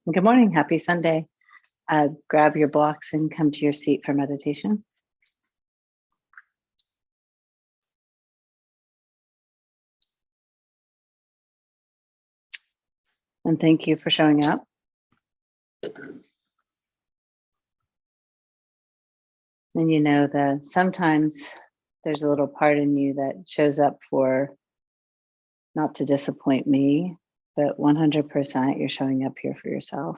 Good morning. Happy Sunday. Grab your blocks and come to your seat for meditation. And thank you for showing up. And you know that sometimes there's a little part in you that shows up for not to disappoint me, but 100% you're showing up here for yourself.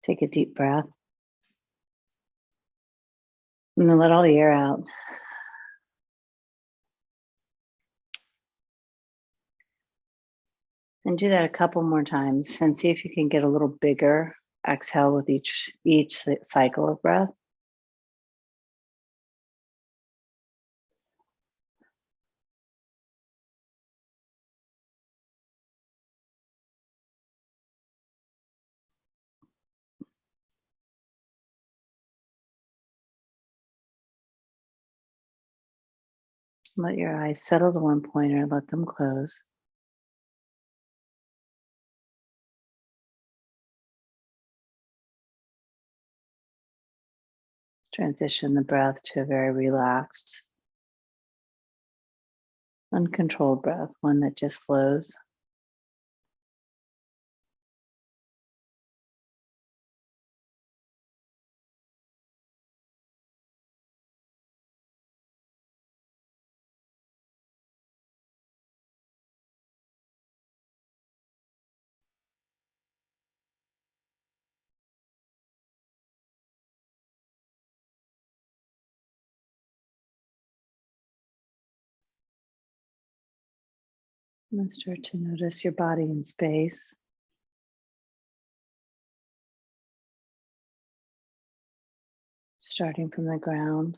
Take a deep breath. And then let all the air out. And do that a couple more times and see if you can get a little bigger exhale with each cycle of breath. Let your eyes settle to one point or let them close. Transition the breath to a very relaxed, uncontrolled breath, one that just flows. And then start to notice your body in space. Starting from the ground.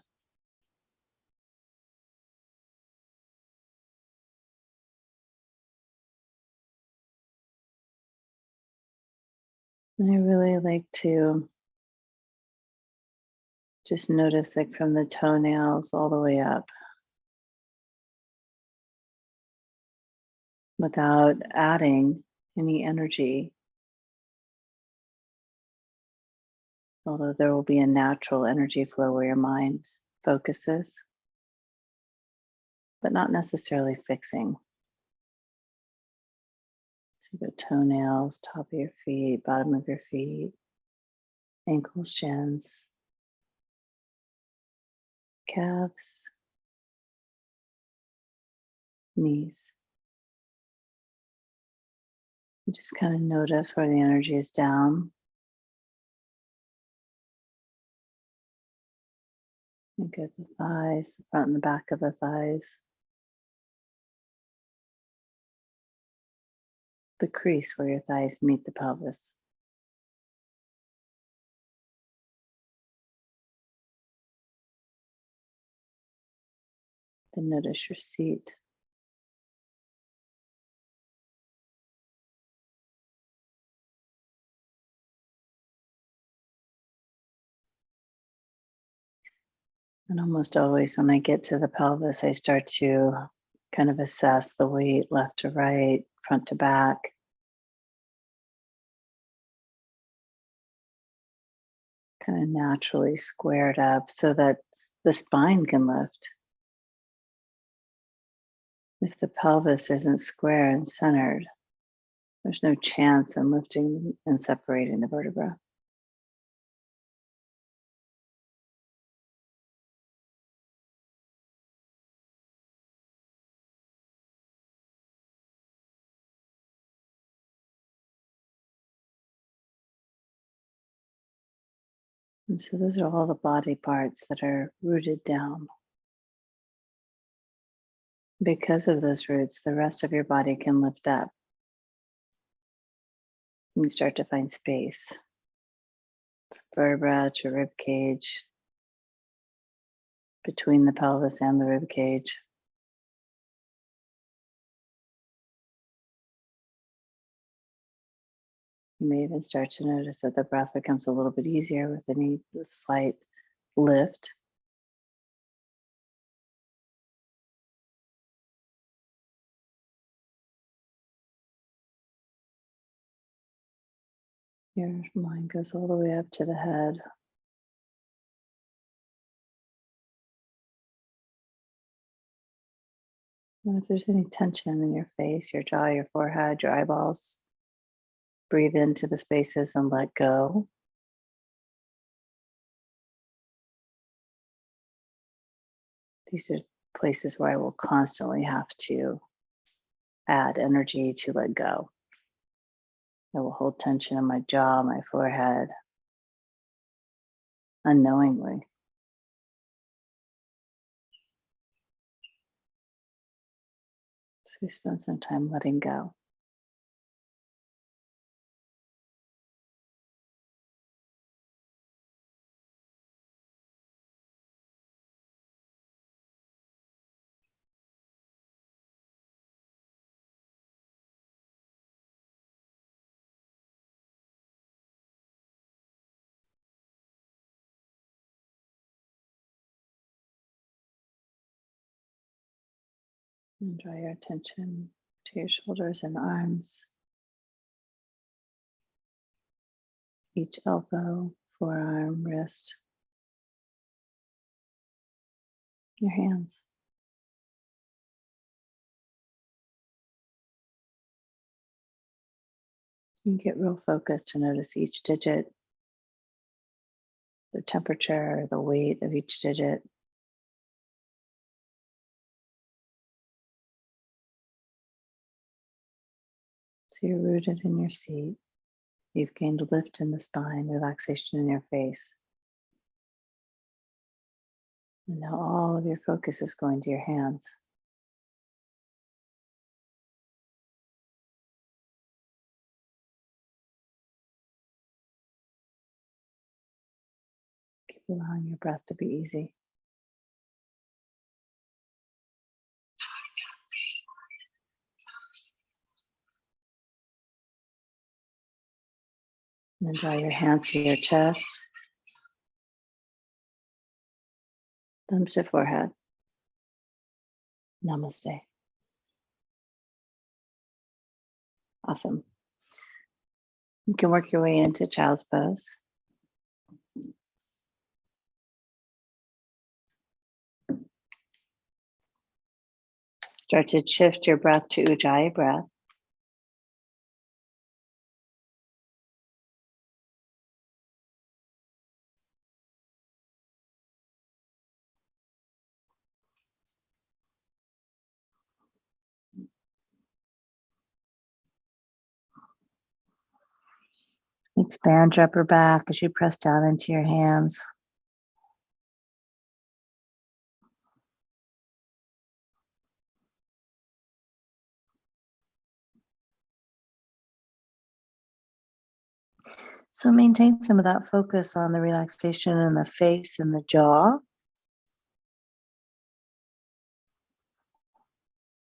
And I really like to just notice, like, from the toenails all the way up, without adding any energy. Although there will be a natural energy flow where your mind focuses, but not necessarily fixing. So the toenails, top of your feet, bottom of your feet, ankles, shins, calves, knees. You just kind of notice where the energy is down. And get the thighs, the front and the back of the thighs. The crease where your thighs meet the pelvis. Then notice your seat. And almost always when I get to the pelvis, I start to kind of assess the weight left to right, front to back. Kind of naturally squared up so that the spine can lift. If the pelvis isn't square and centered, there's no chance in lifting and separating the vertebra. And so those are all the body parts that are rooted down. Because of those roots, the rest of your body can lift up. And you start to find space. Vertebra to rib cage, between the pelvis and the rib cage. You may even start to notice that the breath becomes a little bit easier with any slight lift. Your mind goes all the way up to the head. And if there's any tension in your face, your jaw, your forehead, your eyeballs, breathe into the spaces and let go. These are places where I will constantly have to add energy to let go. I will hold tension in my jaw, my forehead, unknowingly. So we spend some time letting go. And draw your attention to your shoulders and arms, each elbow, forearm, wrist, your hands. You can get real focused to notice each digit, the temperature, the weight of each digit. So you're rooted in your seat. You've gained lift in the spine, relaxation in your face. And now all of your focus is going to your hands. Keep allowing your breath to be easy. And then draw your hands to your chest, thumbs to forehead. Namaste. Awesome. You can work your way into child's pose. Start to shift your breath to Ujjayi breath. Expand your upper back as you press down into your hands. So maintain some of that focus on the relaxation in the face and the jaw.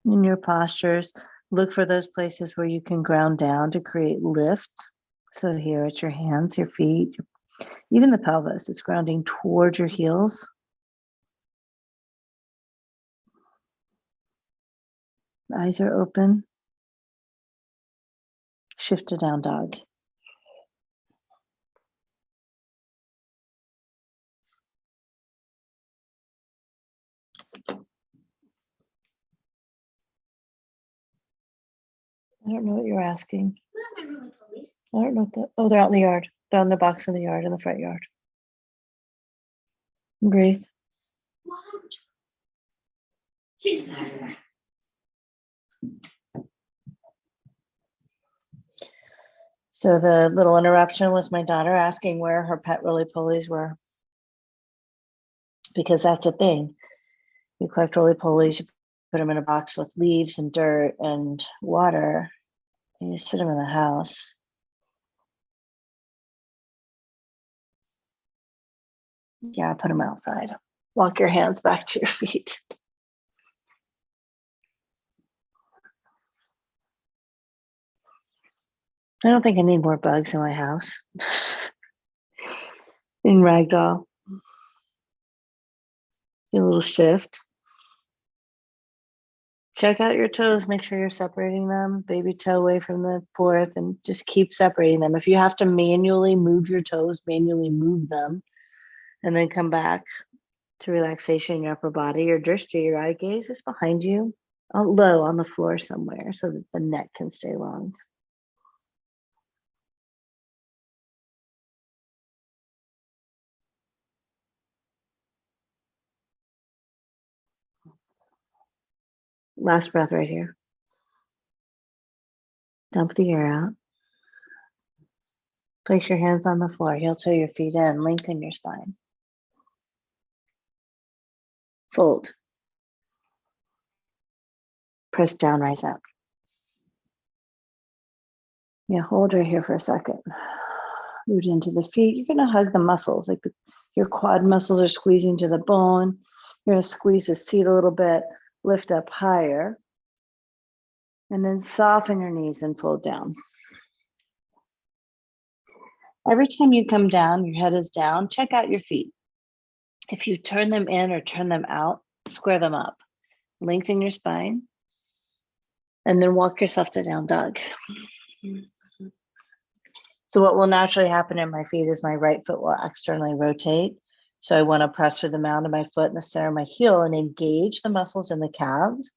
In your postures, look for those places where you can ground down to create lift. So here it's your hands, your feet, even the pelvis. It's grounding towards your heels. The eyes are open. Shift to down dog. I don't know what you're asking. I don't know what they're out in the yard. They're on the box in the yard, in the front yard. Breathe. So the little interruption was my daughter asking where her pet roly-polies were. Because that's the thing. You collect roly-polies, you put them in a box with leaves and dirt and water, and you sit them in the house. Yeah, put them outside. Walk your hands back to your feet. I don't think I need more bugs in my house. In ragdoll. A little shift. Check out your toes, make sure you're separating them, baby toe away from the fourth, and just keep separating them. If you have to manually move your toes, manually move them, and then come back to relaxation in your upper body. Your drishti, your eye gaze is behind you, low on the floor somewhere, so that the neck can stay long. Last breath right here. Dump the air out. Place your hands on the floor. Heel toe your feet in. Lengthen your spine. Fold. Press down, rise up. Yeah, hold right here for a second. Root into the feet. You're going to hug the muscles, like your quad muscles are squeezing to the bone. You're going to squeeze the seat a little bit, lift up higher, and then soften your knees and fold down. Every time you come down, your head is down, check out your feet. If you turn them in or turn them out, square them up. Lengthen your spine, and then walk yourself to down dog. So what will naturally happen in my feet is my right foot will externally rotate. So I want to press through the mound of my foot and the center of my heel and engage the muscles in the calves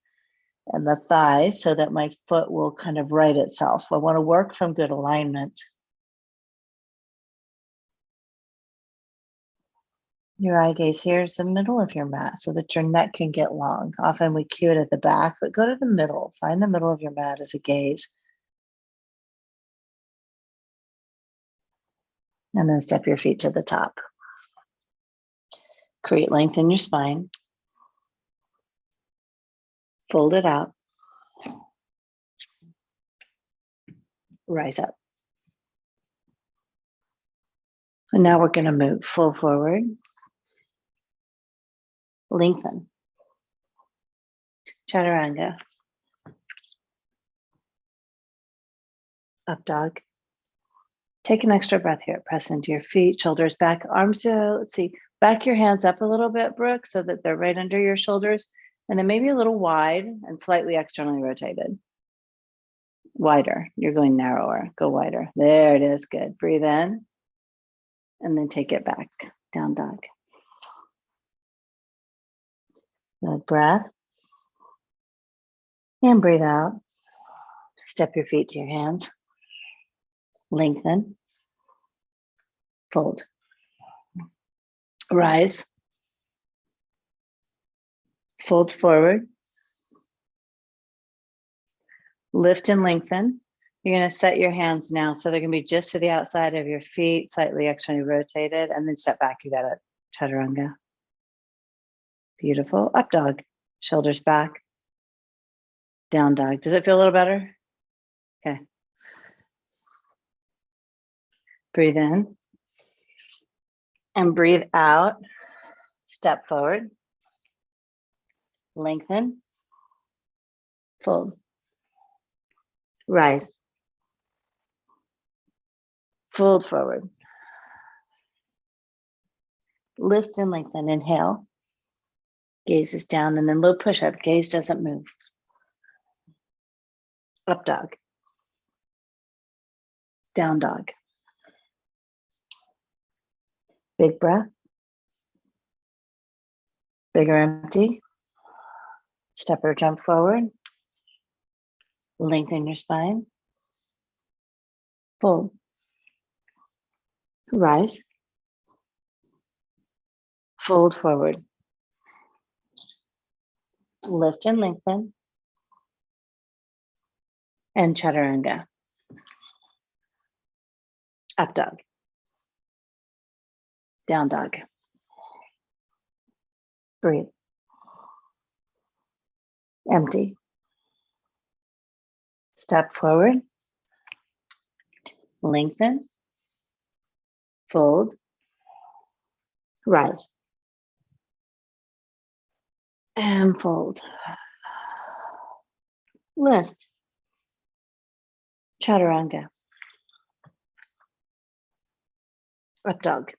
and the thighs so that my foot will kind of right itself. I want to work from good alignment. Your eye gaze here is the middle of your mat so that your neck can get long. Often we cue it at the back, but go to the middle. Find the middle of your mat as a gaze. And then step your feet to the top. Create length in your spine. Fold it out. Rise up. And now we're going to move full forward. Lengthen. Chaturanga. Up dog. Take an extra breath here. Press into your feet, shoulders back, arms to, let's see, back your hands up a little bit, Brooke, so that they're right under your shoulders. And then maybe a little wide and slightly externally rotated. Wider. You're going narrower. Go wider. There it is. Good. Breathe in. And then take it back. Down dog. Good breath. And breathe out. Step your feet to your hands. Lengthen. Fold. Rise. Fold forward. Lift and lengthen. You're going to set your hands now so they're going to be just to the outside of your feet, slightly externally rotated, and then step back. You got it. Chaturanga. Beautiful. Up dog. Shoulders back. Down dog. Does it feel a little better? Okay. Breathe in. And breathe out. Step forward. Lengthen. Fold. Rise. Fold forward. Lift and lengthen. Inhale. Gaze is down and then low push-up. Gaze doesn't move. Up dog. Down dog. Big breath. Big or empty. Step or jump forward. Lengthen your spine. Fold. Rise. Fold forward. Lift and lengthen. And chaturanga. Up dog. Down dog. Breathe. Empty. Step forward. Lengthen. Fold. Rise. And fold. Lift. Chaturanga. Up dog.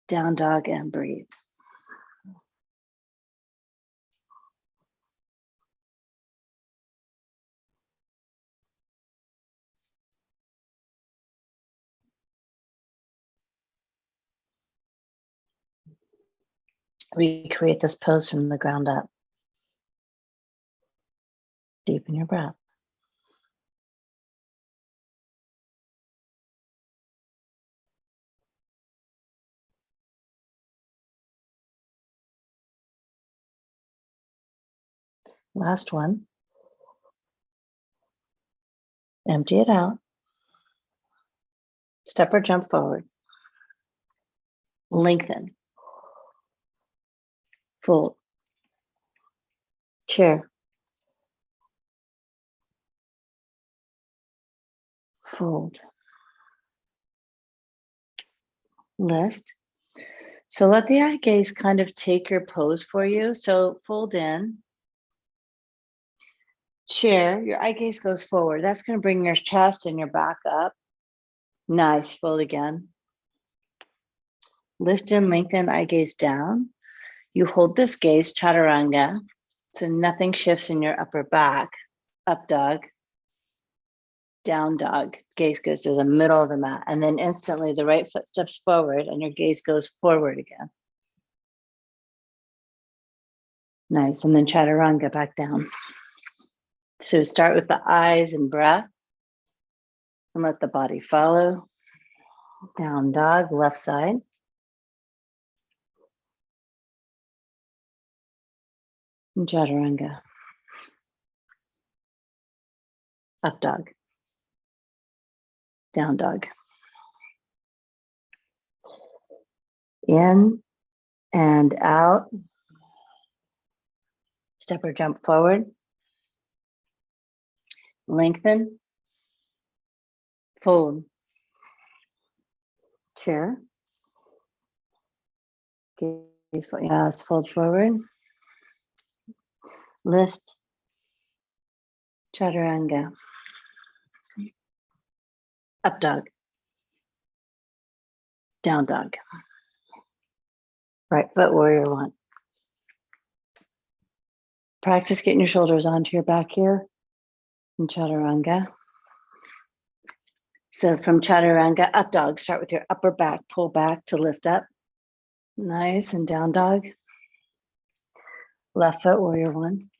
Down dog and breathe. Recreate this pose from the ground up. Deepen your breath. Last one. Empty it out. Step or jump forward. Lengthen. Fold. Chair. Fold. Lift. So let the eye gaze kind of take your pose for you. So fold in. Chair. Your eye gaze goes forward. That's going to bring your chest and your back up. Nice. Fold again. Lift and lengthen, eye gaze down. You hold this gaze, chaturanga, so nothing shifts in your upper back. Up dog, down dog. Gaze goes to the middle of the mat. And then instantly the right foot steps forward and your gaze goes forward again. Nice. And then chaturanga back down. So start with the eyes and breath and let the body follow. Down dog, left side. And chaturanga. Up dog. Down dog. In and out. Step or jump forward. Lengthen. Fold. Chair. Gaze, yes, fold forward. Lift. Chaturanga. Up dog. Down dog. Right foot warrior one. Practice getting your shoulders onto your back here in chaturanga. So from chaturanga, up dog, start with your upper back, pull back to lift up. Nice, and down dog. Left foot warrior one.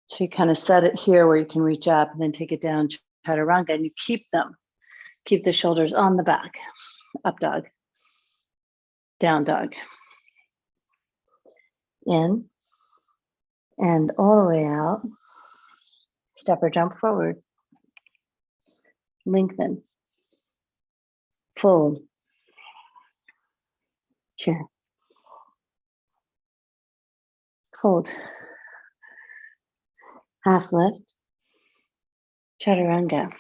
So you kind of set it here where you can reach up and then take it down chaturanga, and you keep them. Keep the shoulders on the back. Up dog. Down dog. In and all the way out. Step or jump forward. Lengthen. Fold. Chair. Fold. Half lift. Chaturanga.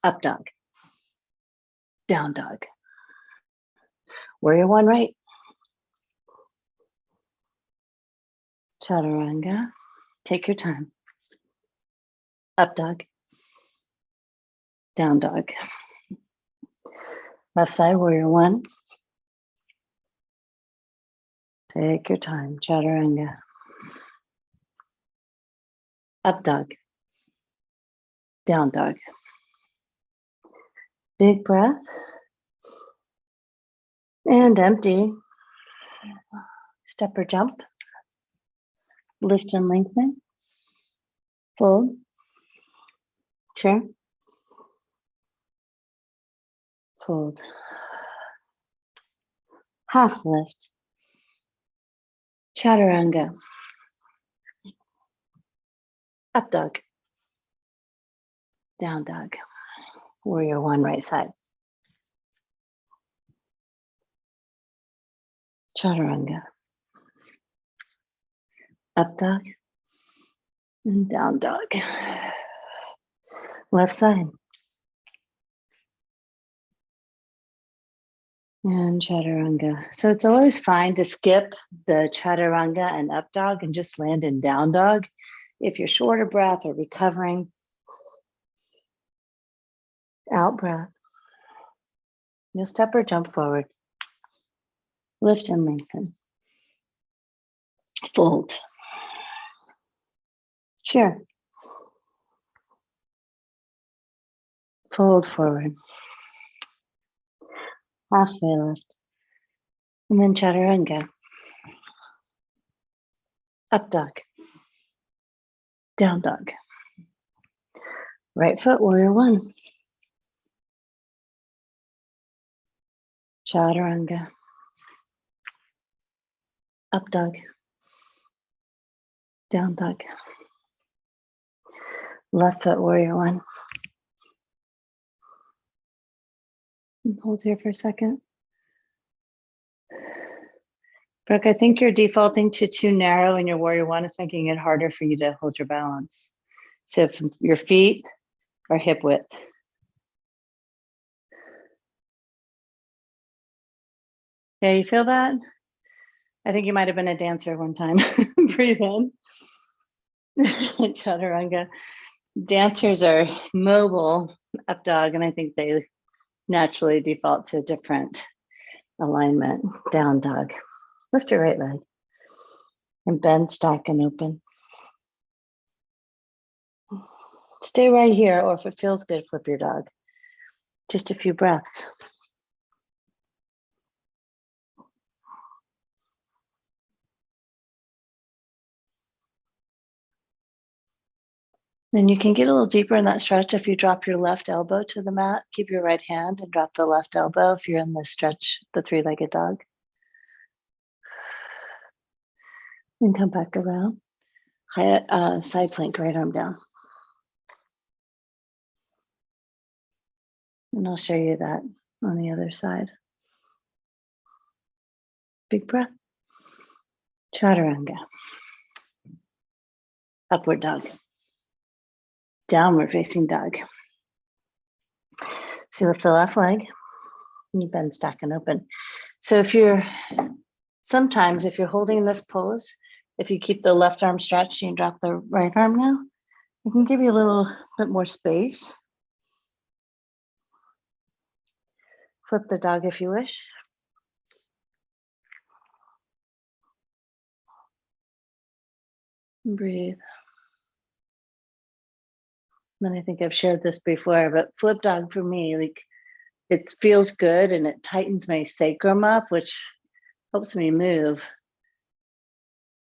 Up dog. Down dog. Warrior one right. Chaturanga. Take your time. Up dog. Down dog. Left side, warrior one. Take your time. Chaturanga. Up dog. Down dog. Big breath. And empty. Step or jump. Lift and lengthen. Fold. Chair. Fold. Half lift. Chaturanga. Up dog. Down dog. Warrior one right side. Chaturanga. Up dog. And down dog. Left side. And chaturanga. So it's always fine to skip the chaturanga and up dog and just land in down dog. If you're short of breath or recovering, out breath. You'll step or jump forward. Lift and lengthen. Fold. Chair. Fold forward. halfway lift. And then chaturanga. Up dog. Down dog. Right foot, warrior one. Chaturanga. Up dog. Down dog. Left foot, warrior one. And hold here for a second. Brooke, I think you're defaulting to too narrow in your warrior one. It's making it harder for you to hold your balance. So if your feet are hip width. Yeah, you feel that? I think you might have been a dancer one time. Breathe in. Chaturanga. Dancers are mobile, up dog, and I think they naturally default to a different alignment. Down dog. Lift your right leg and bend, stack, and open. Stay right here, or if it feels good, flip your dog. Just a few breaths. Then you can get a little deeper in that stretch if you drop your left elbow to the mat. Keep your right hand and drop the left elbow if you're in the stretch, the three-legged dog. And come back around. Side plank, right arm down. And I'll show you that on the other side. Big breath. Chaturanga. Upward dog. Downward facing dog. So you lift the left leg and you bend, stack, and open. So sometimes if you're holding this pose, if you keep the left arm stretched and drop the right arm now, it can give you a little bit more space. Flip the dog if you wish. Breathe. And I think I've shared this before, but flip dog for me, like it feels good and it tightens my sacrum up, which helps me move.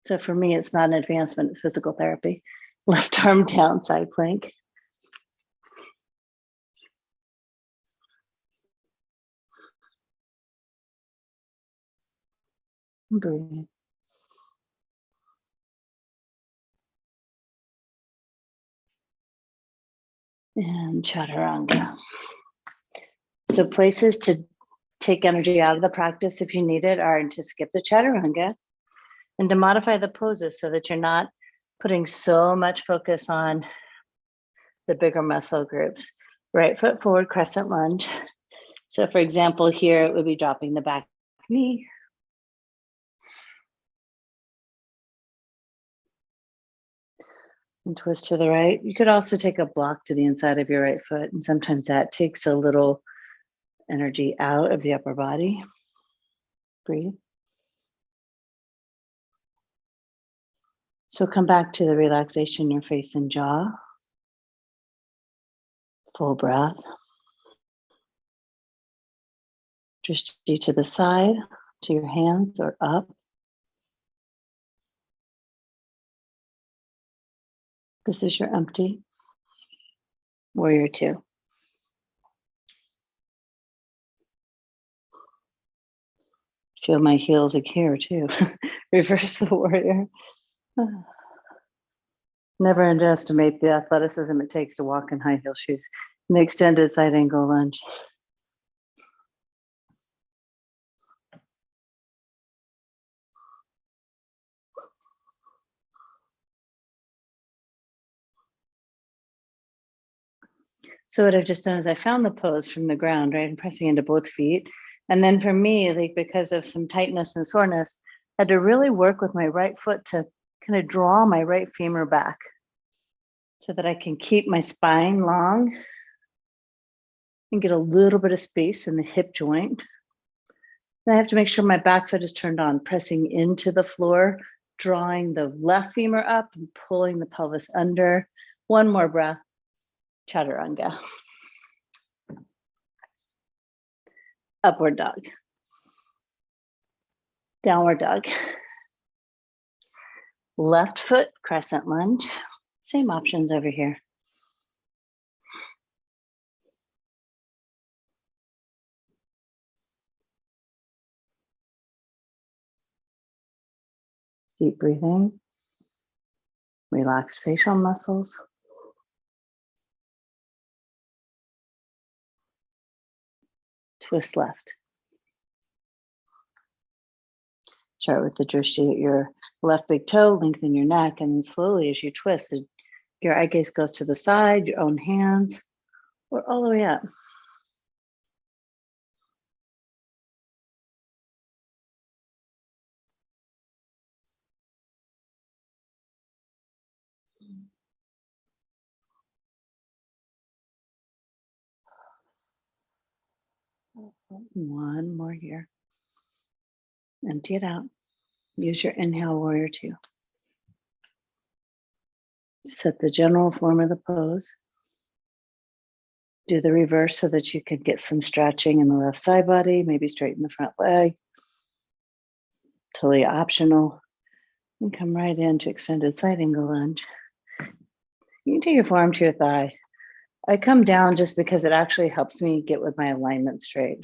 So for me, it's not an advancement, it's physical therapy. Left arm down, side plank. Breathe. And chaturanga. So places to take energy out of the practice if you need it are to skip the chaturanga and to modify the poses so that you're not putting so much focus on the bigger muscle groups. Right foot forward, crescent lunge. So for example, here it would be dropping the back knee. And twist to the right. You could also take a block to the inside of your right foot, and sometimes that takes a little energy out of the upper body. Breathe. So come back to the relaxation in your face and jaw. Full breath. Just to the side, to your hands or up. This is your empty. Warrior two. Feel my heels like here too. Reverse the warrior. Never underestimate the athleticism it takes to walk in high heel shoes. And the extended side angle lunge. So what I've just done is I found the pose from the ground, right? I'm pressing into both feet. And then for me, like because of some tightness and soreness, I had to really work with my right foot to kind of draw my right femur back so that I can keep my spine long and get a little bit of space in the hip joint. Then I have to make sure my back foot is turned on, pressing into the floor, drawing the left femur up and pulling the pelvis under. One more breath. Chaturanga. Upward dog. Downward dog. Left foot, crescent lunge. Same options over here. Deep breathing. Relax facial muscles. Twist left. Start with the drishti at your left big toe, lengthen your neck, and then slowly as you twist, your eye gaze goes to the side, your own hands, or all the way up. One more here. Empty it out. Use your inhale, warrior two. Set the general form of the pose. Do the reverse so that you can get some stretching in the left side body, maybe straighten the front leg. Totally optional. And come right into extended side angle lunge. You can take your forearm to your thigh. I come down just because it actually helps me get with my alignment straight.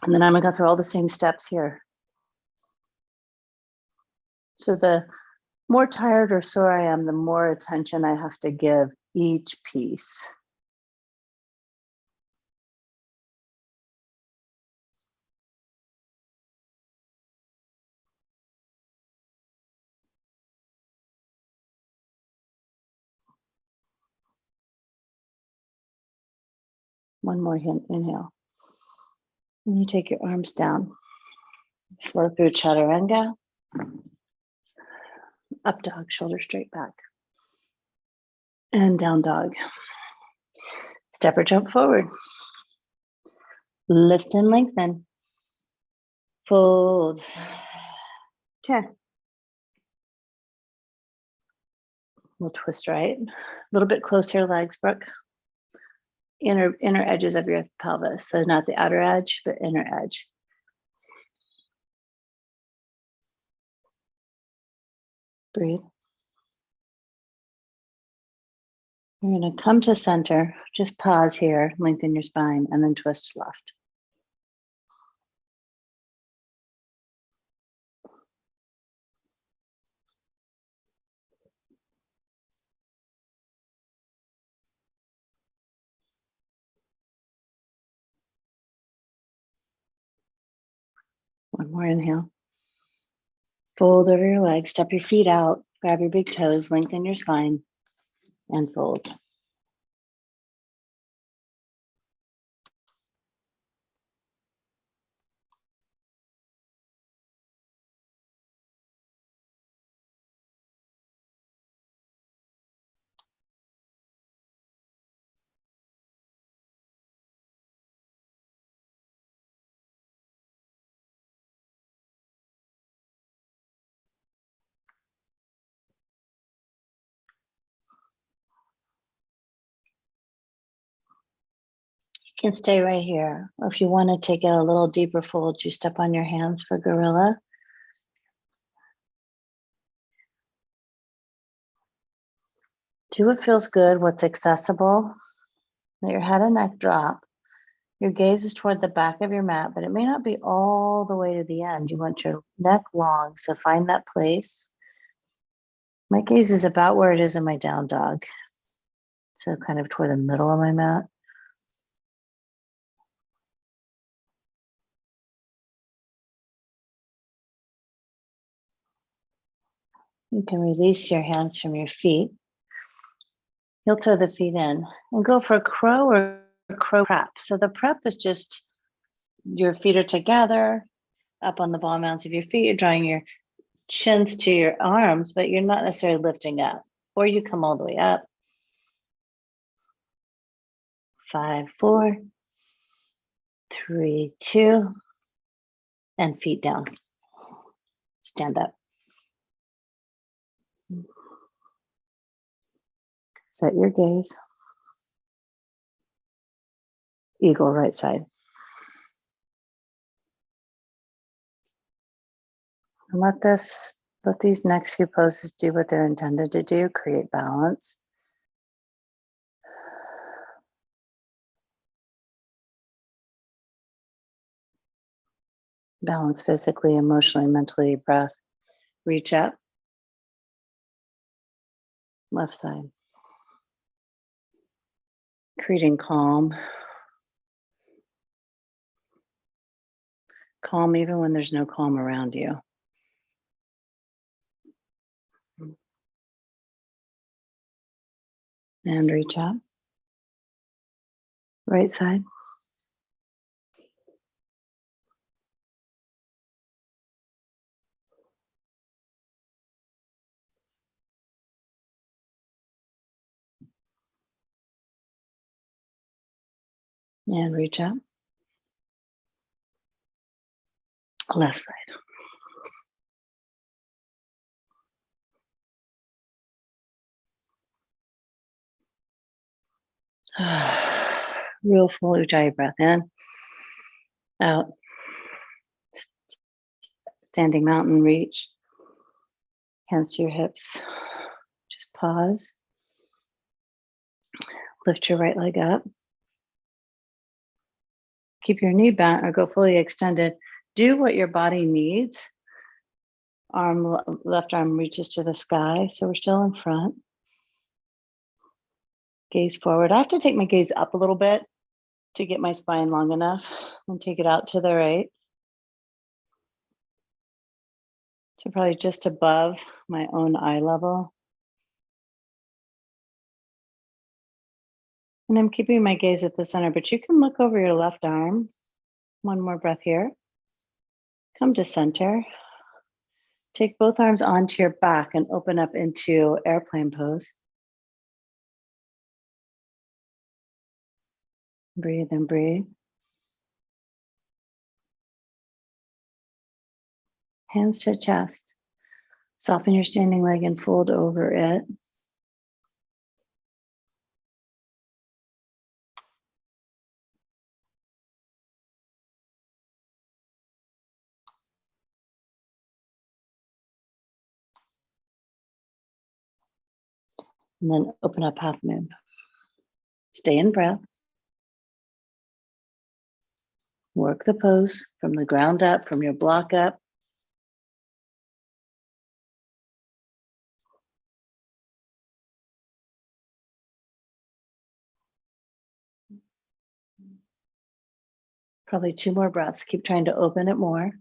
And then I'm gonna go through all the same steps here. So the more tired or sore I am, the more attention I have to give each piece. One more inhale. And you take your arms down. Flow through chaturanga. Up dog, shoulder straight back. And down dog. Step or jump forward. Lift and lengthen. Fold. Chair. We'll twist right. A little bit closer legs, Brooke. Inner edges of your pelvis. So not the outer edge, but inner edge. Breathe. You're going to come to center. Just pause here, lengthen your spine, and then twist left. One more inhale. Fold over your legs, step your feet out, grab your big toes, lengthen your spine, and fold. You can stay right here. Or if you want to take it a little deeper fold, you step on your hands for gorilla. Do what feels good, what's accessible. Let your head and neck drop. Your gaze is toward the back of your mat, but it may not be all the way to the end. You want your neck long, so find that place. My gaze is about where it is in my down dog. So kind of toward the middle of my mat. You can release your hands from your feet. Heel toe the feet in and go for a crow or a crow prep. So the prep is just your feet are together up on the ball mounts of your feet. You're drawing your chins to your arms, but you're not necessarily lifting up. Or you come all the way up. 5, 4, 3, 2, and feet down. Stand up. Set your gaze. Eagle, right side. And let these next few poses do what they're intended to do, create balance. Balance physically, emotionally, mentally, breath. Reach up. Left side. Creating calm. Calm even when there's no calm around you. And reach up. Right side. And reach up. Left side. Real full Ujjayi breath in. Out. Standing mountain reach. Hands to your hips. Just pause. Lift your right leg up. Keep your knee bent or go fully extended. Do what your body needs. Left arm reaches to the sky, so we're still in front. Gaze forward. I have to take my gaze up a little bit to get my spine long enough, and take it out to the right. So probably just above my own eye level. And I'm keeping my gaze at the center, but you can look over your left arm. One more breath here. Come to center. Take both arms onto your back and open up into airplane pose. Breathe and breathe. Hands to chest. Soften your standing leg and fold over it. And then open up half moon. Stay in breath. Work the pose from the ground up, from your block up. Probably 2 more breaths. Keep trying to open it more.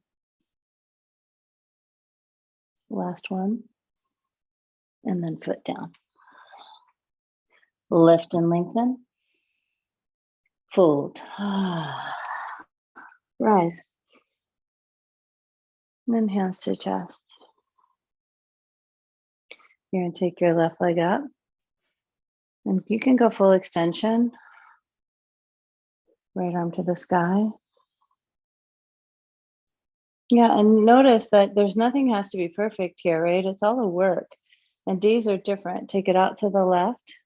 Last one. And then foot down. Lift and lengthen. Fold. Rise. And then hands to chest. You're going to take your left leg up. And you can go full extension. Right arm to the sky. Yeah, and notice that there's nothing has to be perfect here, right? It's all a work. And days are different. Take it out to the left.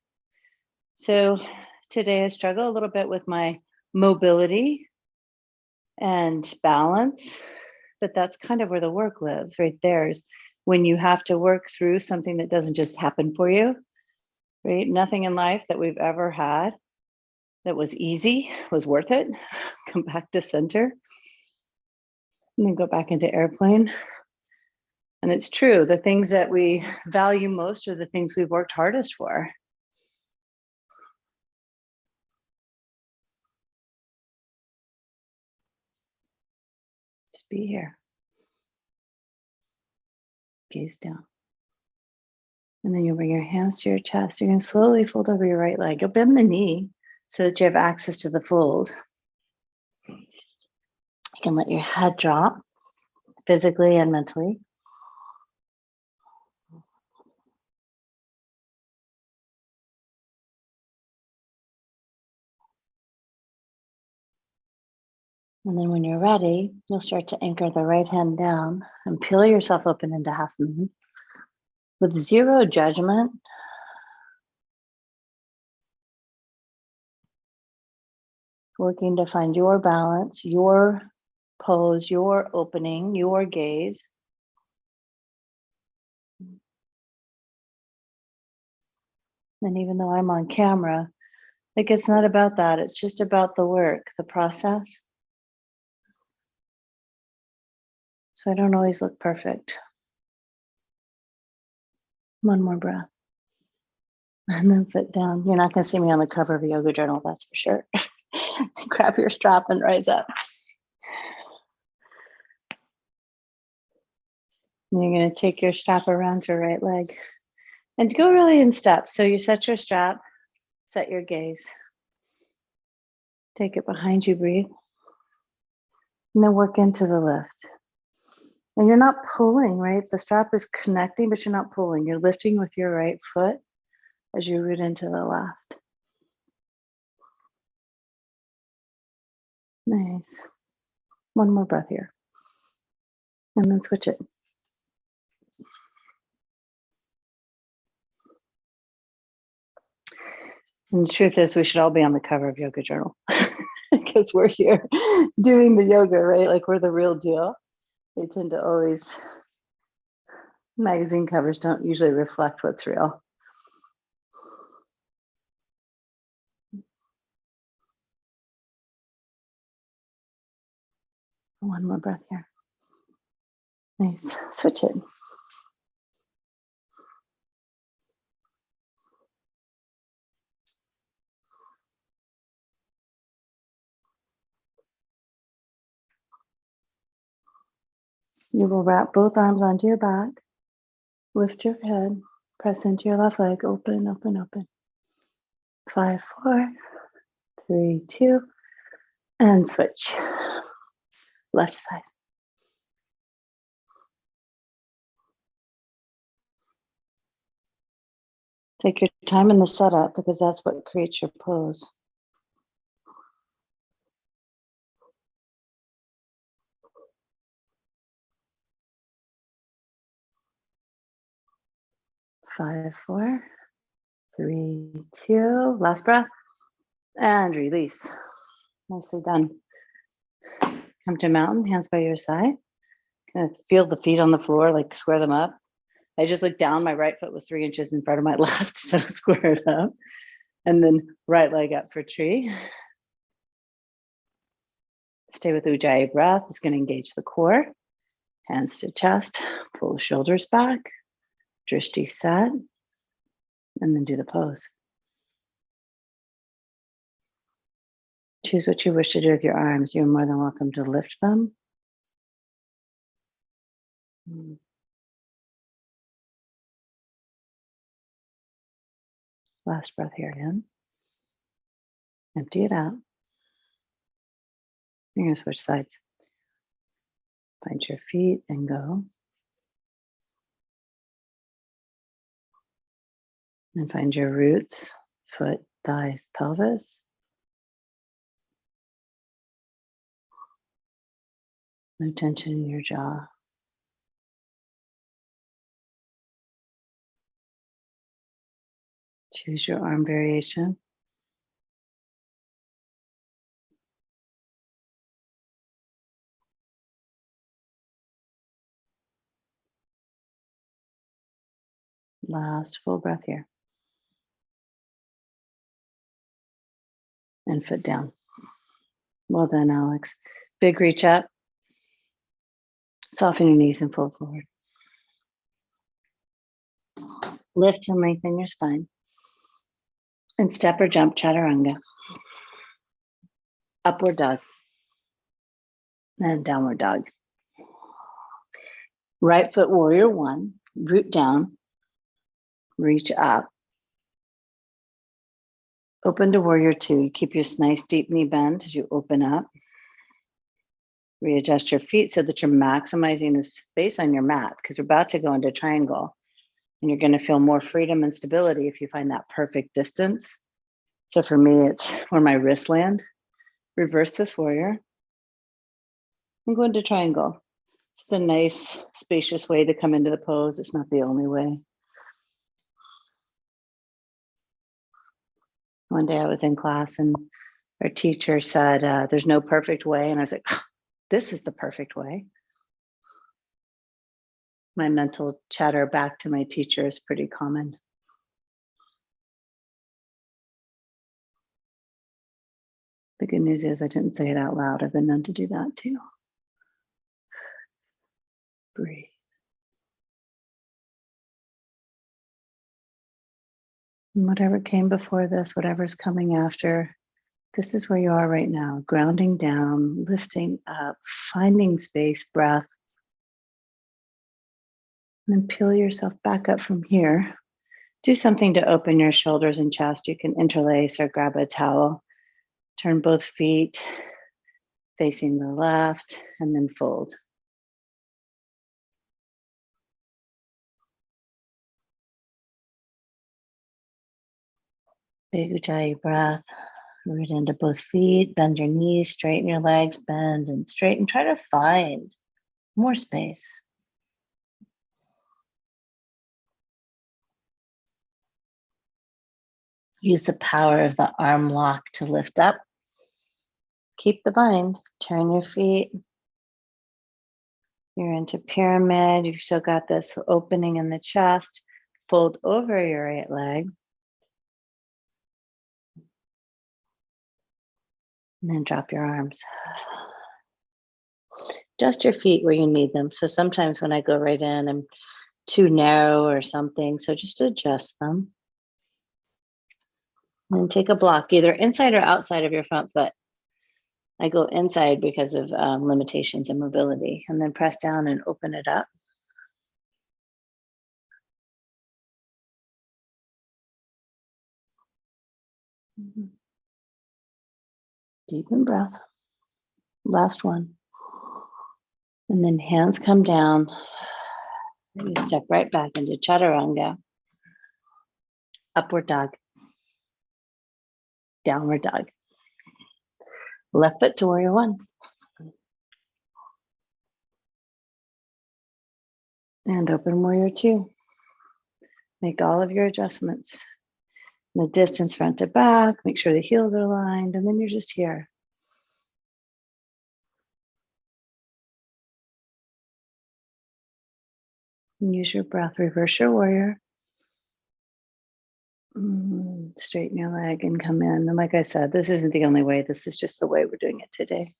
So today I struggle a little bit with my mobility and balance, but that's kind of where the work lives, right? There's when you have to work through something that doesn't just happen for you, right? Nothing in life that we've ever had that was easy was worth it. Come back to center and then go back into airplane. And it's true, the things that we value most are the things we've worked hardest for. Just be here. Gaze down. And then you'll bring your hands to your chest. You're going to slowly fold over your right leg. You'll bend the knee so that you have access to the fold. You can let your head drop physically and mentally. And then when you're ready, you'll start to anchor the right hand down and peel yourself open into half moon with 0 judgment. working to find your balance, your pose, your opening, your gaze. And even though I'm on camera, like it's not about that. It's just about the work, the process. So I don't always look perfect. One more breath. And then foot down. You're not going to see me on the cover of a yoga journal, that's for sure. Grab your strap and rise up. And you're going to take your strap around your right leg and go really in steps. So you set your strap, set your gaze. Take it behind you, breathe. And then work into the lift. And you're not pulling, right? The strap is connecting, but you're not pulling. You're lifting with your right foot as you root into the left. Nice. One more breath here. And then switch it. And the truth is, we should all be on the cover of Yoga Journal because we're here doing the yoga, right? Like we're the real deal. They tend to always, magazine covers don't usually reflect what's real. One more breath here. Nice. Switch it. You will wrap both arms onto your back. Lift your head. Press into your left leg. Open, open, open. 5, 4, 3, 2, and switch. Left side. Take your time in the setup because that's what creates your pose. Five, 4, 3, 2. Last breath. And release. Nicely done. Come to mountain, hands by your side. Kind of feel the feet on the floor, like square them up. I just looked down, my right foot was 3 inches in front of my left, so square it up. And then right leg up for tree. Stay with Ujjayi breath. It's going to engage the core. Hands to chest, pull the shoulders back, drishti set, and then do the pose. Choose what you wish to do with your arms. You're more than welcome to lift them. Last breath here in. Empty it out. You're going to switch sides. Find your feet and go. And find your roots, foot, thighs, pelvis. No tension in your jaw. Choose your arm variation. Last full breath here. And foot down. Well done, Alex. Big reach up. Soften your knees and fold forward. Lift and lengthen your spine. And step or jump chaturanga. Upward dog. And downward dog. Right foot warrior 1. Root down. Reach up. Open to warrior 2. You keep your nice deep knee bend as you open up. Readjust your feet so that you're maximizing the space on your mat because you're about to go into triangle. And you're going to feel more freedom and stability if you find that perfect distance. So for me, it's where my wrists land. Reverse this warrior. And go into triangle. It's a nice, spacious way to come into the pose. It's not the only way. One day I was in class and Our teacher said, there's no perfect way. And I was like, this is the perfect way. My mental chatter back to my teacher is pretty common. The good news is I didn't say it out loud. I've been known to do that too. Breathe. And whatever came before this, whatever's coming after, this is where you are right now, grounding down, lifting up, finding space, breath. And then peel yourself back up from here. Do something to open your shoulders and chest. You can interlace or grab a towel. Turn both feet facing the left and then fold. Big Ujjayi breath. Root into both feet, bend your knees, straighten your legs, bend and straighten. Try to find more space. Use the power of the arm lock to lift up. Keep the bind, turn your feet. You're into pyramid. You've still got this opening in the chest. Fold over your right leg. And then drop your arms. Adjust your feet where you need them. So sometimes when I go right in, I'm too narrow or something. So just adjust them. And then take a block, either inside or outside of your front foot. I go inside because of limitations in mobility. And then press down and open it up. Deepen breath. Last one. And then hands come down. You step right back into chaturanga. Upward dog. Downward dog. Left foot to warrior one. And open warrior two. Make all of your adjustments. The distance front to back, make sure the heels are aligned, and then you're just here. And use your breath, reverse your warrior. Straighten your leg and come in. And like I said, this isn't the only way. This is just the way we're doing it today.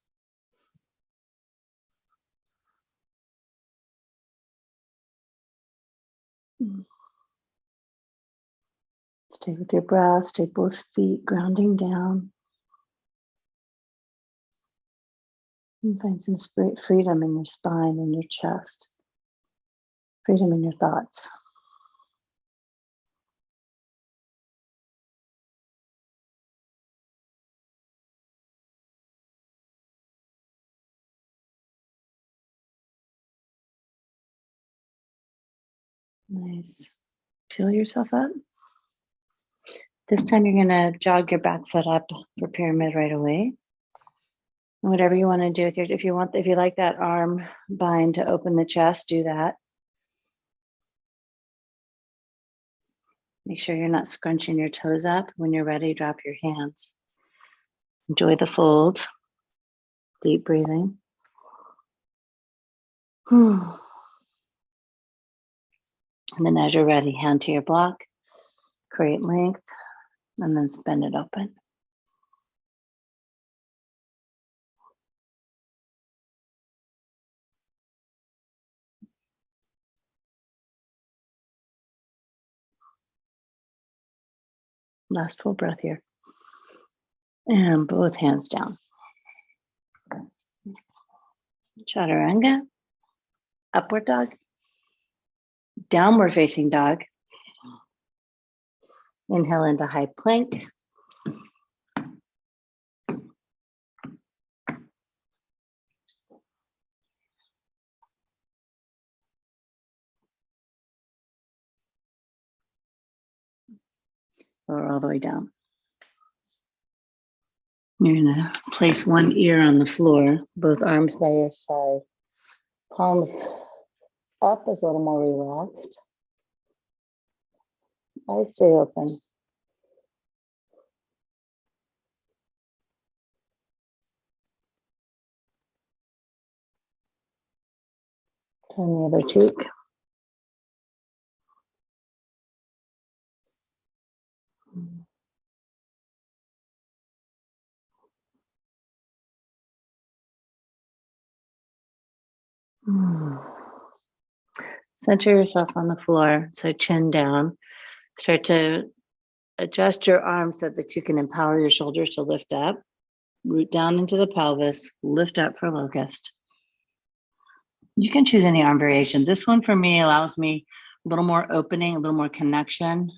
Stay with your breath, stay both feet grounding down. And find some freedom in your spine and your chest. Freedom in your thoughts. Nice. Peel yourself up. This time you're going to jog your back foot up for pyramid right away. And whatever you want to do with your, if you like that arm bind to open the chest, do that. Make sure you're not scrunching your toes up. When you're ready, drop your hands. Enjoy the fold. Deep breathing. And then as you're ready, hand to your block, create length, and then bend it open. Last full breath here. And both hands down. Chaturanga, upward dog, downward facing dog. Inhale into high plank. Lower all the way down. You're gonna place one ear on the floor, both arms by your side. Palms up is a little more relaxed. Eyes stay open. Turn the other cheek. Center yourself on the floor, so chin down. Start to adjust your arms so that you can empower your shoulders to lift up. Root down into the pelvis, lift up for locust. You can choose any arm variation. This one for me allows me a little more opening, a little more connection.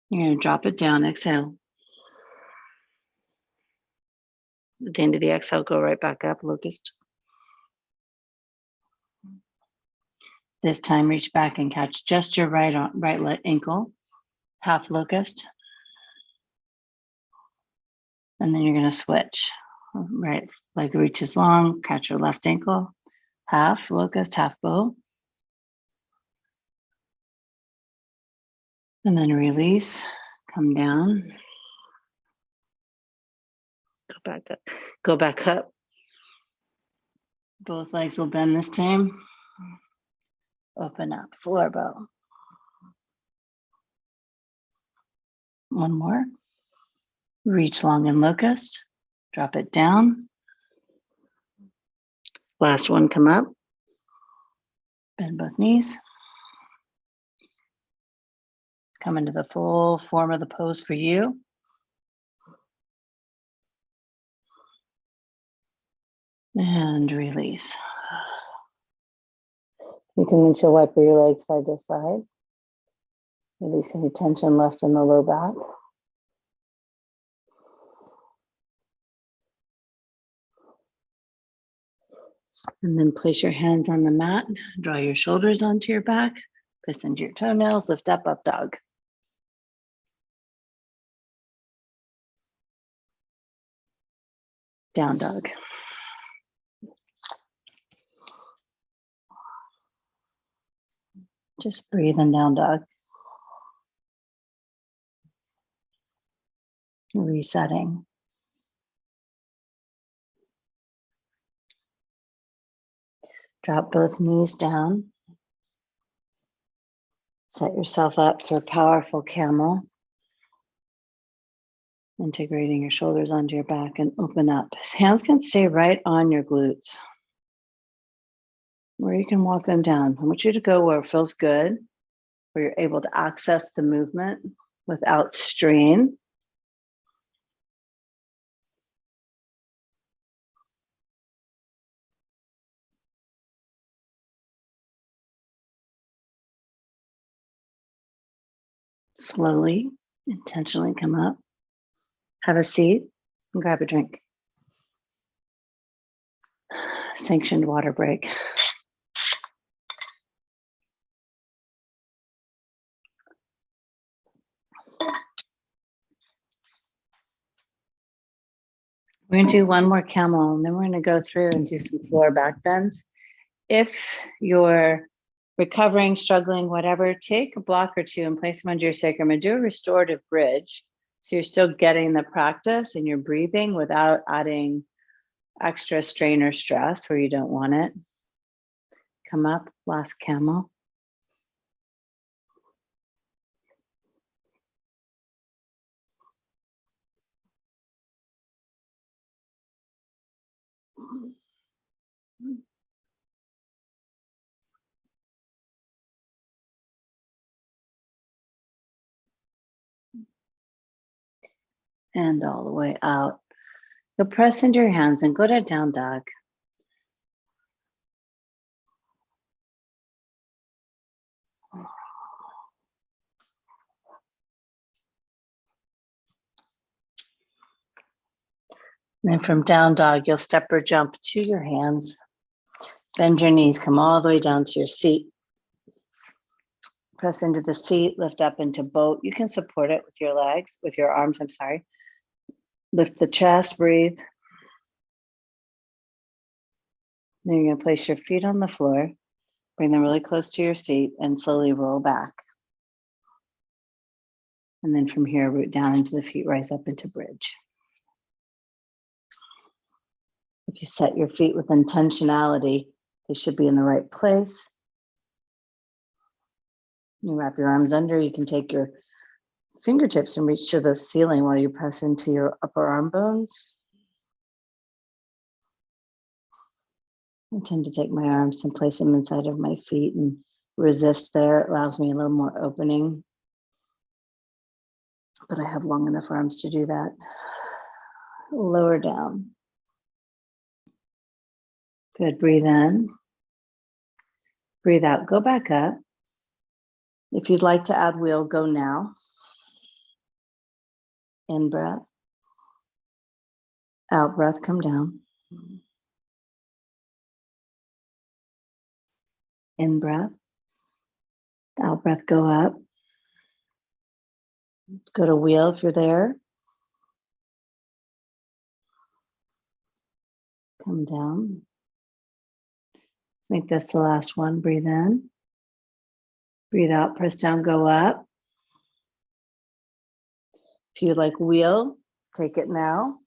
You're going to drop it down, exhale. At the end of the exhale, go right back up, locust. This time, reach back and catch just your right ankle, half locust. And then you're going to switch. Right leg reaches long, catch your left ankle, half locust, half bow. And then release, come down. Go back up. Both legs will bend this time. Open up, floor bow. One more. Reach long in locust. Drop it down. Last one, come up. Bend both knees. Come into the full form of the pose for you. And release. You can windshield wiper your legs side to side. Release any tension left in the low back. And then place your hands on the mat. Draw your shoulders onto your back. Press into your toenails. Lift up, up dog. Down dog. Just breathe in down dog. Resetting. Drop both knees down. Set yourself up for a powerful camel. Integrating your shoulders onto your back and open up. Hands can stay right on your glutes. Where you can walk them down. I want you to go where it feels good, where you're able to access the movement without strain. Slowly, intentionally come up. Have a seat and grab a drink. Sanctioned water break. We're going to do one more camel, and then we're going to go through and do some floor back bends. If you're recovering, struggling, whatever, take a block or two and place them under your sacrum and do a restorative bridge. So you're still getting the practice and you're breathing without adding extra strain or stress where you don't want it. Come up, last camel. And all the way out. You'll press into your hands and go to down dog. And then from down dog, you'll step or jump to your hands. Bend your knees, come all the way down to your seat. Press into the seat, lift up into boat. You can support it with your legs, with your arms, I'm sorry. Lift the chest, breathe. Then you're going to place your feet on the floor, bring them really close to your seat, and slowly roll back. And then from here, root down into the feet, rise up into bridge. If you set your feet with intentionality, they should be in the right place. You wrap your arms under, you can take your fingertips and reach to the ceiling while you press into your upper arm bones. I tend to take my arms and place them inside of my feet and resist there. It allows me a little more opening. But I have long enough arms to do that. Lower down. Good, breathe in. Breathe out, go back up. If you'd like to add wheel, go now. In breath. Out breath, come down. In breath. Out breath, go up. Go to wheel if you're there. Come down. Make this the last one. Breathe in. Breathe out, press down, go up. If you'd like wheel, take it now.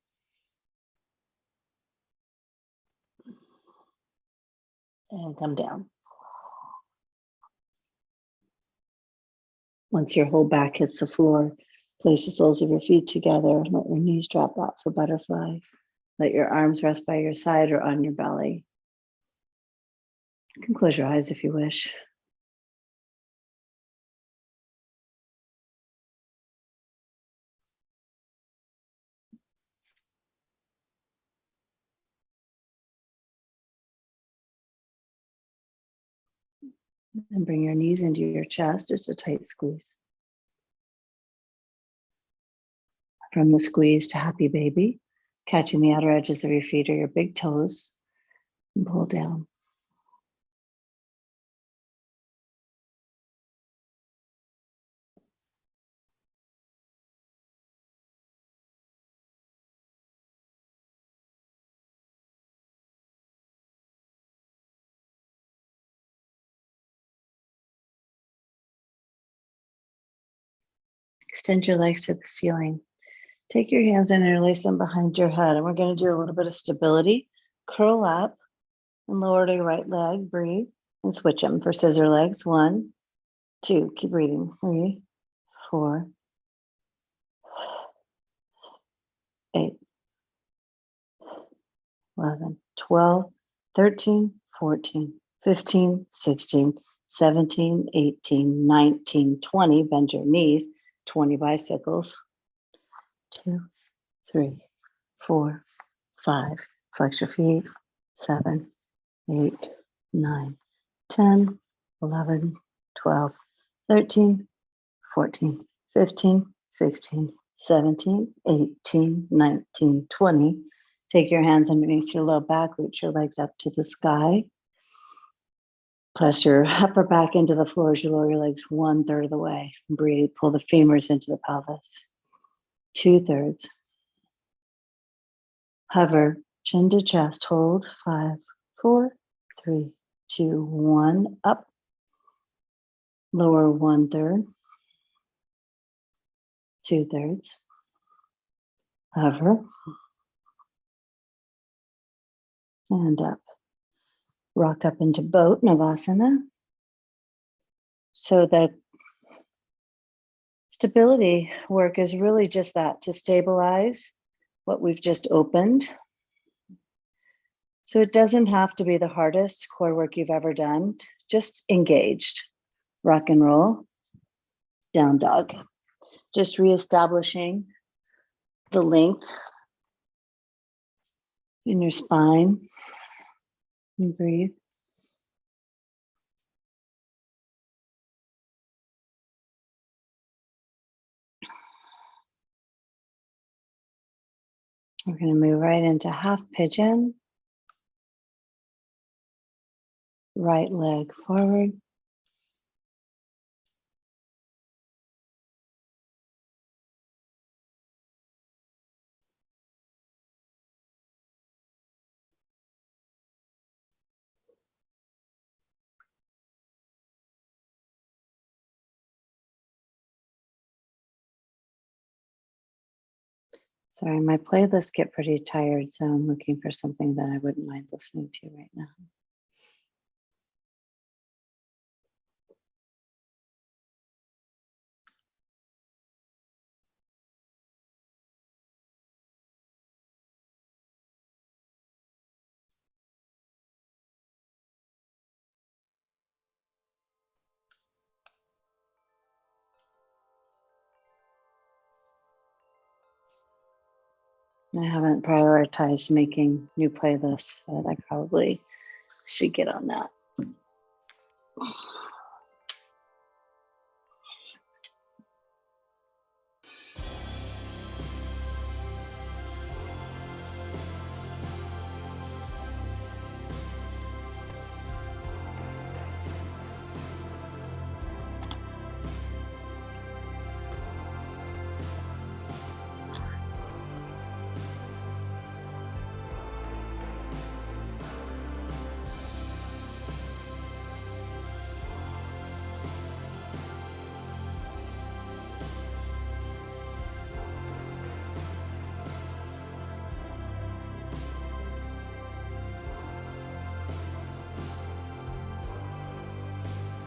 And come down. Once your whole back hits the floor, place the soles of your feet together. Let your knees drop out for butterfly. Let your arms rest by your side or on your belly. You can close your eyes if you wish. And bring your knees into your chest, just a tight squeeze. From the squeeze to happy baby, catching the outer edges of your feet or your big toes, and pull down. Extend your legs to the ceiling. Take your hands and interlace them behind your head. And we're going to do a little bit of stability. Curl up and lower to your right leg. Breathe and switch them for scissor legs. 1, 2. Keep breathing. 3, 4, 8, 11, 12, 13, 14, 15, 16, 17, 18, 19, 20. Bend your knees. 20 bicycles. 2, 3, 4, 5. Flex your feet. 7, 8, 9, 10, 11, 12, 13, 14, 15, 16, 17, 18, 19, 20. Take your hands underneath your low back, reach your legs up to the sky. Press your upper back into the floor as you lower your legs 1/3 of the way. Breathe, pull the femurs into the pelvis. 2/3. Hover, chin to chest, hold. 5, 4, 3, 2, 1. Up. Lower 1/3. 2/3. Hover. And up. Rock up into boat, Navasana. So the stability work is really just that, to stabilize what we've just opened. So it doesn't have to be the hardest core work you've ever done, just engaged. Rock and roll, down dog. Just reestablishing the length in your spine. And breathe. We're going to move right into half pigeon. Right leg forward. Sorry, my playlists get pretty tired, so I'm looking for something that I wouldn't mind listening to right now. I haven't prioritized making new playlists, but I probably should get on that.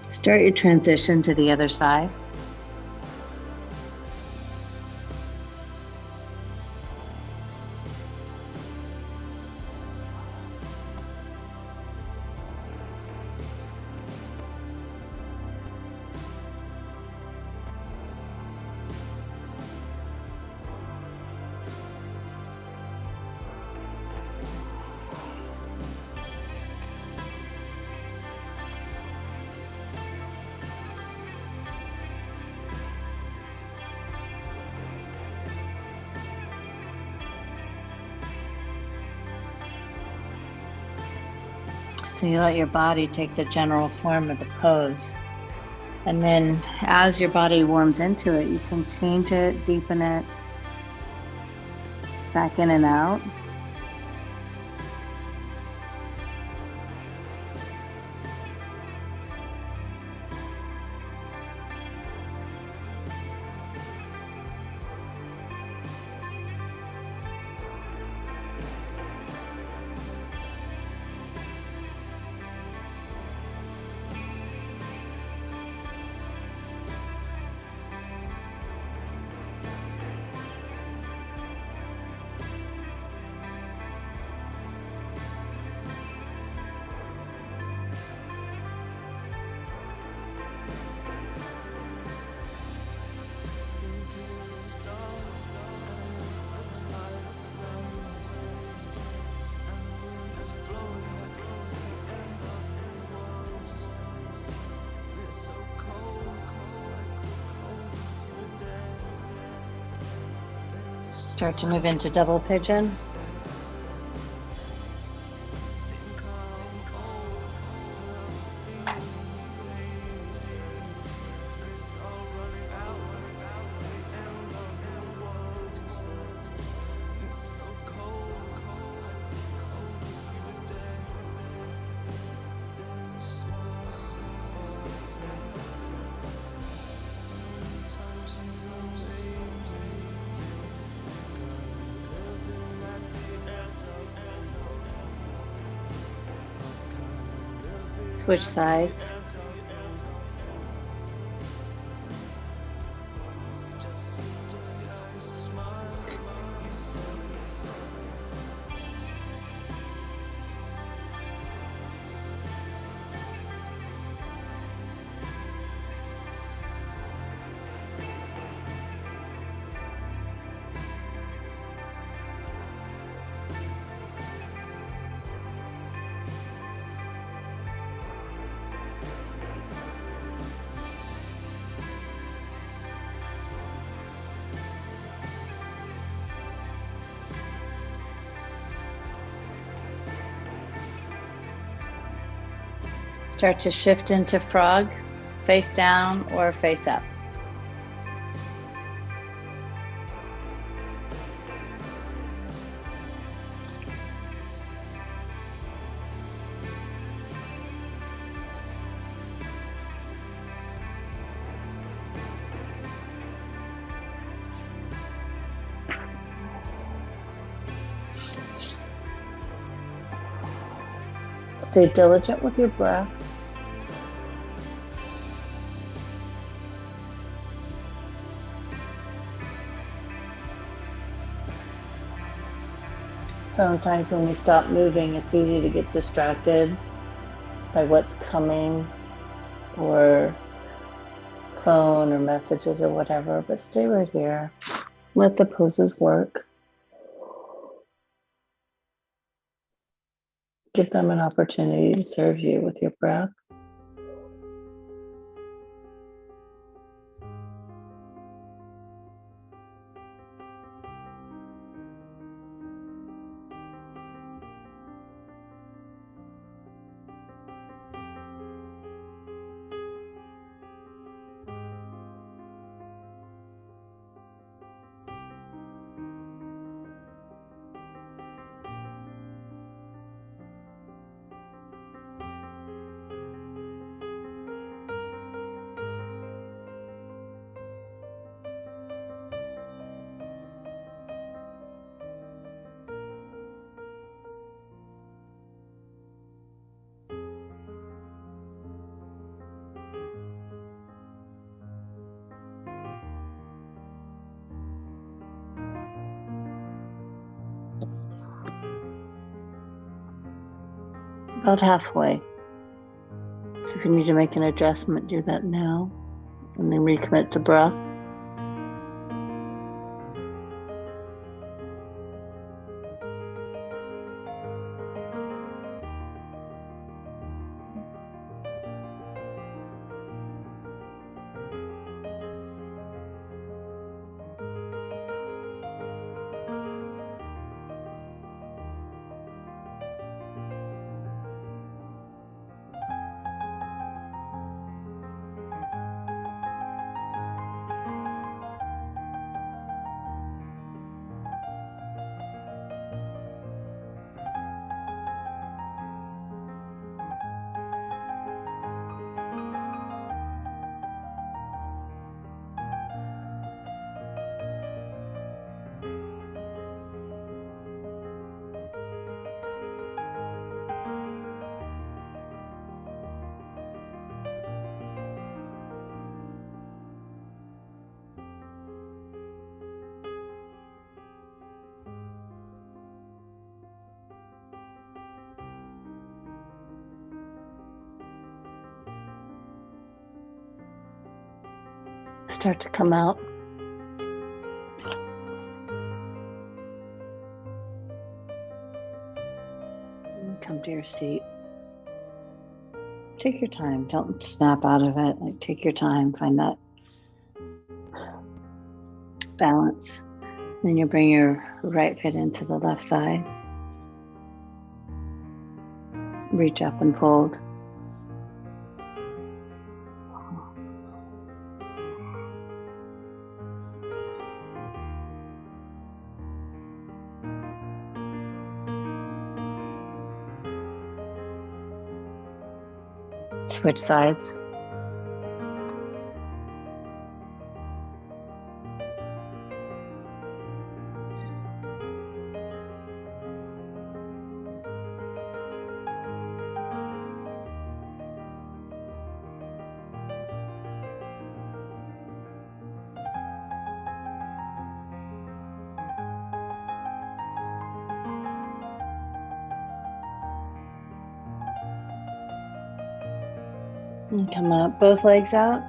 Start your transition to the other side. So you let your body take the general form of the pose. And then as your body warms into it, you can change it, deepen it, back in and out. Start to move into double pigeon. Switch sides. Start to shift into frog, face down or face up. Stay diligent with your breath. Sometimes when we stop moving, it's easy to get distracted by what's coming or phone or messages or whatever, but stay right here. Let the poses work. Give them an opportunity to serve you with your breath. About halfway. So if you need to make an adjustment, do that now, and then recommit to breath. Start to come out. And come to your seat. Take your time. Don't snap out of it. Like, take your time. Find that balance. Then you'll bring your right foot into the left thigh. Reach up and fold. Switch sides. And come up, both legs out.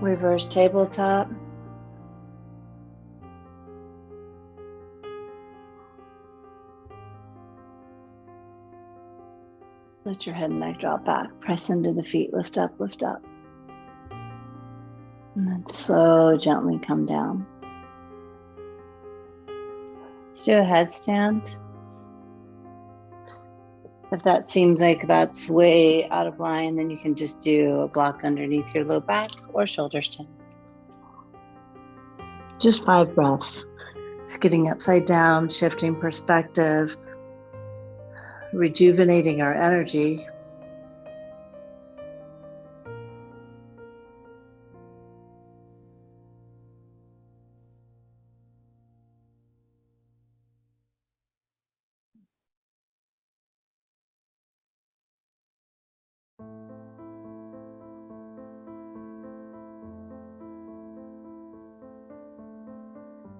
Reverse tabletop. Let your head and neck drop back. Press into the feet. Lift up, lift up. And then slow, gently come down. Let's do a headstand. If that seems like that's way out of line, then you can just do a block underneath your low back or shoulders down. Just 5 breaths. getting upside down, shifting perspective, rejuvenating our energy.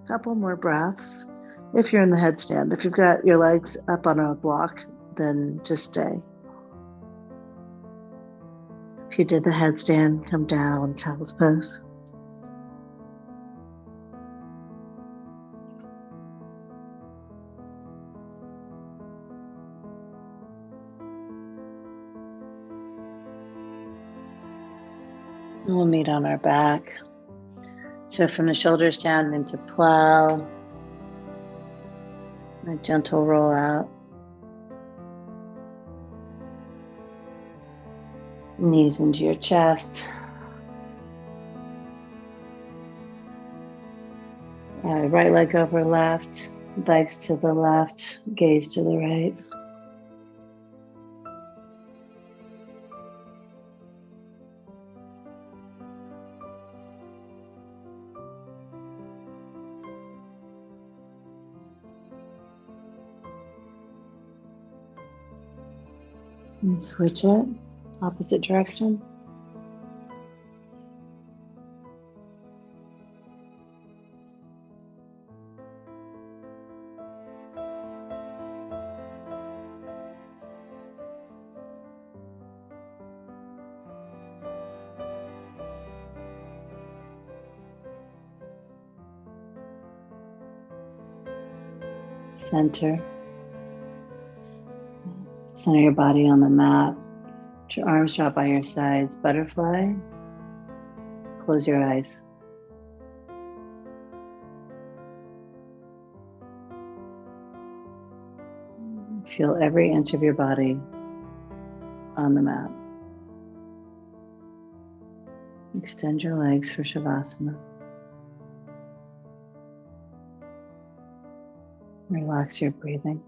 Couple more breaths. If you're in the headstand, if you've got your legs up on a block, then just stay. If you did the headstand, come down, child's pose. And we'll meet on our back. So from the shoulders down into plow, a gentle roll out. Knees into your chest. Right leg over left, legs to the left, gaze to the right. And switch it, opposite direction. Center your body on the mat. Let your arms drop by your sides. Butterfly. Close your eyes. Feel every inch of your body on the mat. Extend your legs for Shavasana. Relax your breathing.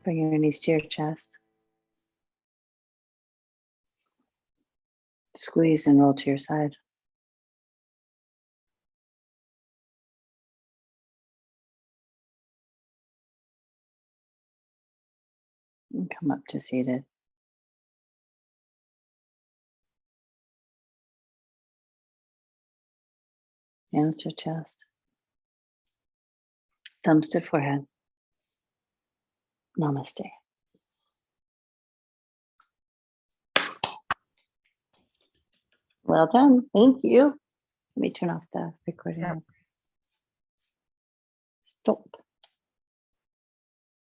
Bring your knees to your chest. Squeeze and roll to your side. And come up to seated. Hands to chest. Thumbs to forehead. Namaste. Well done. Thank you. Let me turn off the recording. Yep. Stop.